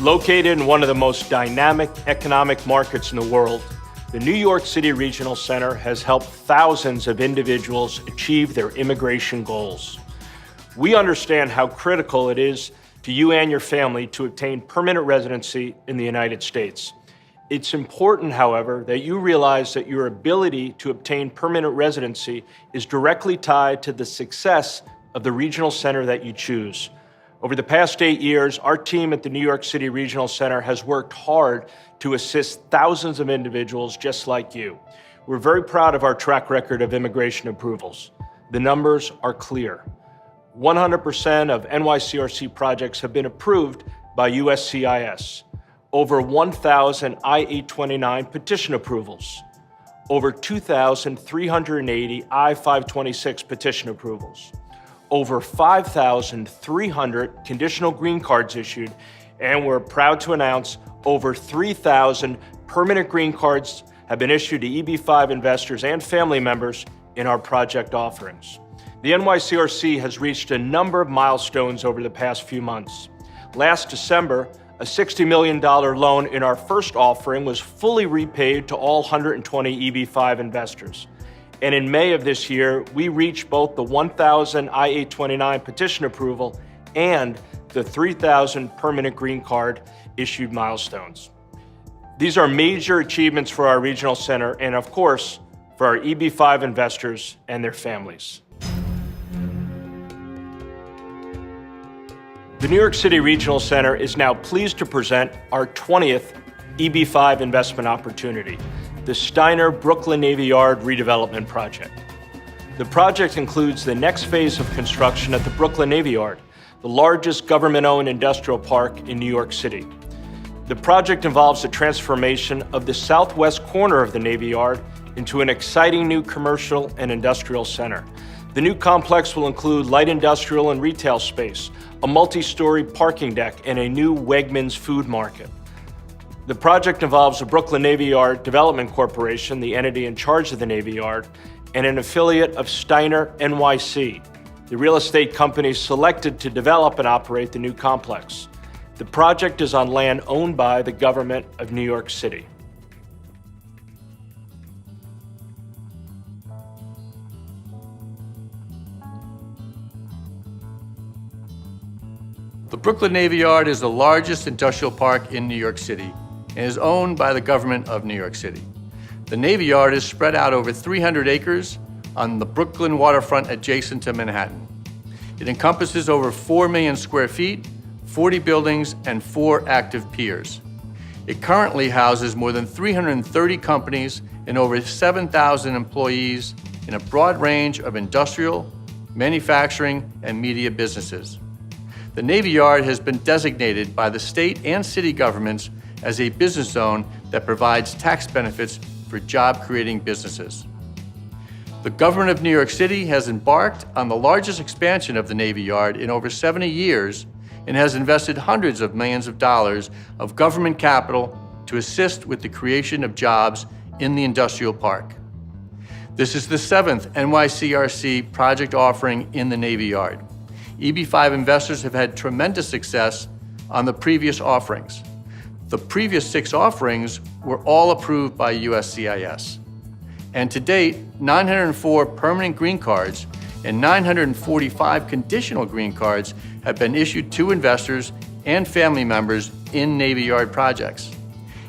Located in one of the most dynamic economic markets in the world, the New York City Regional Center has helped thousands of individuals achieve their immigration goals. We understand how critical it is to you and your family to obtain permanent residency in the United States. It's important, however, that you realize that your ability to obtain permanent residency is directly tied to the success of the regional center that you choose. Over the past 8 years, our team at the New York City Regional Center has worked hard to assist thousands of individuals just like you. We're very proud of our track record of immigration approvals. The numbers are clear. 100% of NYCRC projects have been approved by USCIS. Over 1,000 I-829 petition approvals. Over 2,380 I-526 petition approvals. Over 5,300 conditional green cards issued, and we're proud to announce over 3,000 permanent green cards have been issued to EB5 investors and family members in our project offerings. The NYCRC has reached a number of milestones over the past few months. Last December, a $60 million loan in our first offering was fully repaid to all 120 EB5 investors. And in May of this year, we reached both the 1,000 I-829 petition approval and the 3,000 permanent green card issued milestones. These are major achievements for our regional center and, of course, for our EB5 investors and their families. The New York City Regional Center is now pleased to present our 20th EB5 investment opportunity, the Steiner Brooklyn Navy Yard redevelopment project. The project includes the next phase of construction at the Brooklyn Navy Yard, the largest government-owned industrial park in New York City. The project involves the transformation of the southwest corner of the Navy Yard into an exciting new commercial and industrial center. The new complex will include light industrial and retail space, a multi-story parking deck, and a new Wegmans food market. The project involves the Brooklyn Navy Yard Development Corporation, the entity in charge of the Navy Yard, and an affiliate of Steiner NYC, the real estate company selected to develop and operate the new complex. The project is on land owned by the government of New York City. The Brooklyn Navy Yard is the largest industrial park in New York City and is owned by the government of New York City. The Navy Yard is spread out over 300 acres on the Brooklyn waterfront adjacent to Manhattan. It encompasses over 4 million square feet, 40 buildings, and 4 active piers. It currently houses more than 330 companies and over 7,000 employees in a broad range of industrial, manufacturing, and media businesses. The Navy Yard has been designated by the state and city governments as a business zone that provides tax benefits for job-creating businesses. The government of New York City has embarked on the largest expansion of the Navy Yard in over 70 years and has invested hundreds of millions of dollars of government capital to assist with the creation of jobs in the industrial park. This is the 7th NYCRC project offering in the Navy Yard. EB5 investors have had tremendous success on the previous offerings. The previous 6 offerings were all approved by USCIS. And to date, 904 permanent green cards and 945 conditional green cards have been issued to investors and family members in Navy Yard projects.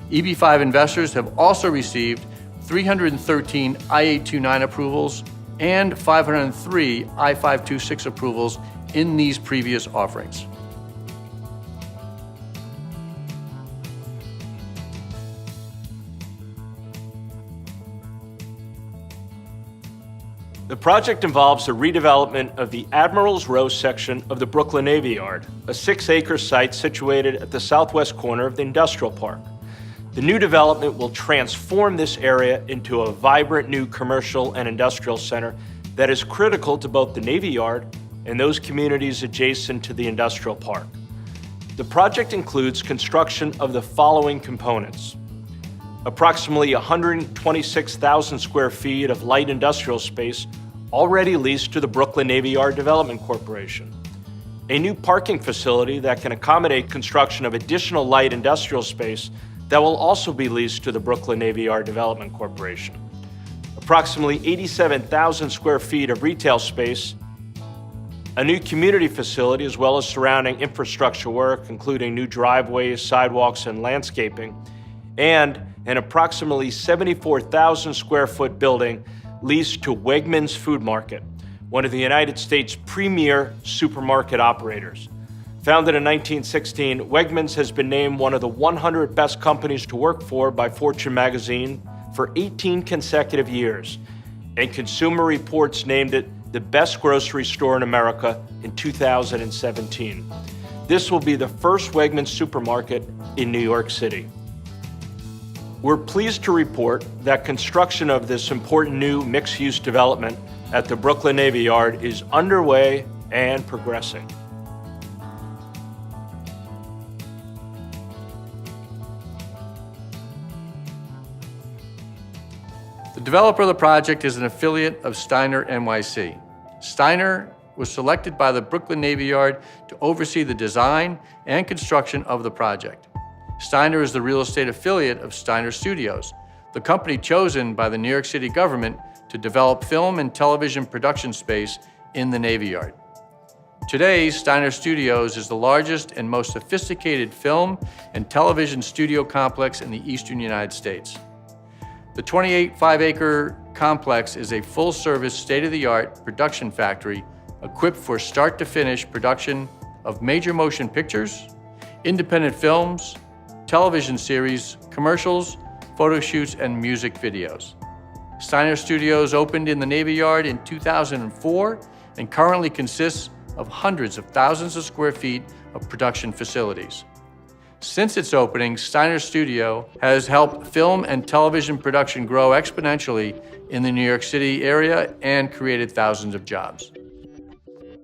EB5 investors have also received 313 I-829 approvals and 503 I-526 approvals in these previous offerings. The project involves the redevelopment of the Admiral's Row section of the Brooklyn Navy Yard, a 6-acre site situated at the southwest corner of the industrial park. The new development will transform this area into a vibrant new commercial and industrial center that is critical to both the Navy Yard and those communities adjacent to the industrial park. The project includes construction of the following components: approximately 126,000 square feet of light industrial space already leased to the Brooklyn Navy Yard Development Corporation, a new parking facility that can accommodate construction of additional light industrial space that will also be leased to the Brooklyn Navy Yard Development Corporation, approximately 87,000 square feet of retail space, a new community facility as well as surrounding infrastructure work, including new driveways, sidewalks, and landscaping, and an approximately 74,000 square foot building leased to Wegmans Food Market, one of the United States' premier supermarket operators. Founded in 1916, Wegmans has been named one of the 100 best companies to work for by Fortune magazine for 18 consecutive years, and Consumer Reports named it the best grocery store in America in 2017. This will be the first Wegmans supermarket in New York City. We're pleased to report that construction of this important new mixed-use development at the Brooklyn Navy Yard is underway and progressing. The developer of the project is an affiliate of Steiner NYC. Steiner was selected by the Brooklyn Navy Yard to oversee the design and construction of the project. Steiner is the real estate affiliate of Steiner Studios, the company chosen by the New York City government to develop film and television production space in the Navy Yard. Today, Steiner Studios is the largest and most sophisticated film and television studio complex in the eastern United States. The 28.5-acre complex is a full-service, state-of-the-art production factory equipped for start-to-finish production of major motion pictures, independent films, television series, commercials, photo shoots, and music videos. Steiner Studios opened in the Navy Yard in 2004 and currently consists of hundreds of thousands of square feet of production facilities. Since its opening, Steiner Studio has helped film and television production grow exponentially in the New York City area and created thousands of jobs.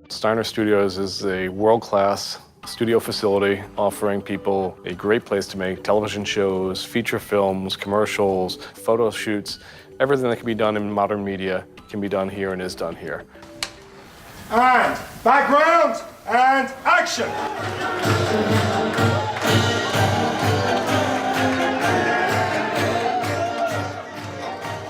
Steiner Studios is a world-class studio facility offering people a great place to make television shows, feature films, commercials, photo shoots. Everything that can be done in modern media can be done here and is done here. And background and action!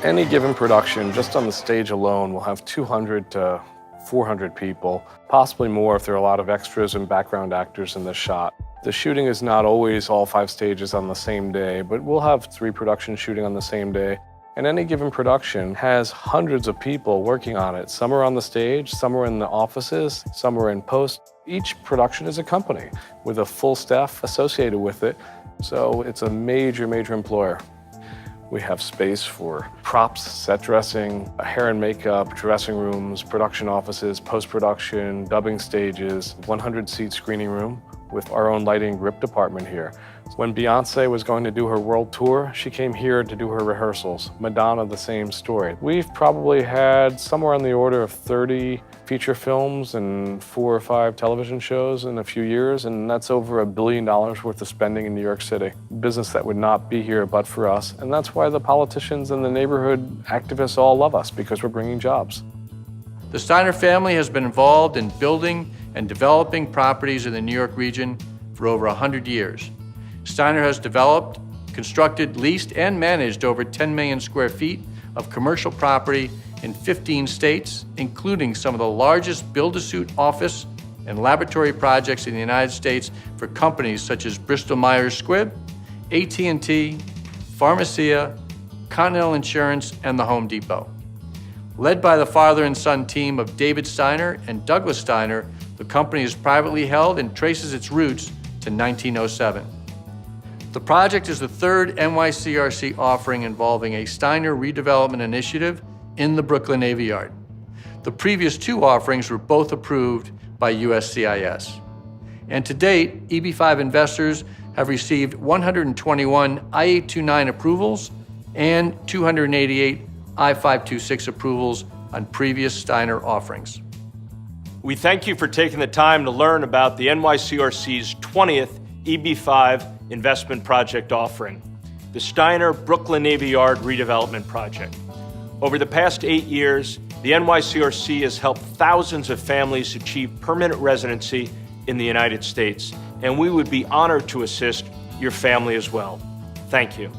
Any given production, just on the stage alone, will have 200 to 400 people, possibly more if there are a lot of extras and background actors in the shot. The shooting is not always all 5 stages on the same day, but we'll have 3 productions shooting on the same day. And any given production has hundreds of people working on it. Some are on the stage, some are in the offices, some are in post. Each production is a company with a full staff associated with it, so it's a major, major employer. We have space for props, set dressing, hair and makeup, dressing rooms, production offices, post-production, dubbing stages, 100-seat screening room with our own lighting and grip department here. When Beyonce was going to do her world tour, she came here to do her rehearsals. Madonna, the same story. We've probably had somewhere on the order of 30 feature films and 4 or 5 television shows in a few years, and that's over $1 billion worth of spending in New York City. Business that would not be here but for us, and that's why the politicians and the neighborhood activists all love us, because we're bringing jobs. The Steiner family has been involved in building and developing properties in the New York region for over 100 years. Steiner has developed, constructed, leased, and managed over 10 million square feet of commercial property in 15 states, including some of the largest build-to-suit office and laboratory projects in the United States for companies such as Bristol-Myers Squibb, AT&T, Pharmacia, Continental Insurance, and the Home Depot. Led by the father and son team of David Steiner and Douglas Steiner, the company is privately held and traces its roots to 1907. The project is the third NYCRC offering involving a Steiner redevelopment initiative in the Brooklyn Navy Yard. The previous 2 offerings were both approved by USCIS. And to date, EB5 investors have received 121 I-829 approvals and 288 I-526 approvals on previous Steiner offerings. We thank you for taking the time to learn about the NYCRC's 20th EB5 investment project offering, the Steiner Brooklyn Navy Yard redevelopment project. Over the past 8 years, the NYCRC has helped thousands of families achieve permanent residency in the United States, and we would be honored to assist your family as well. Thank you.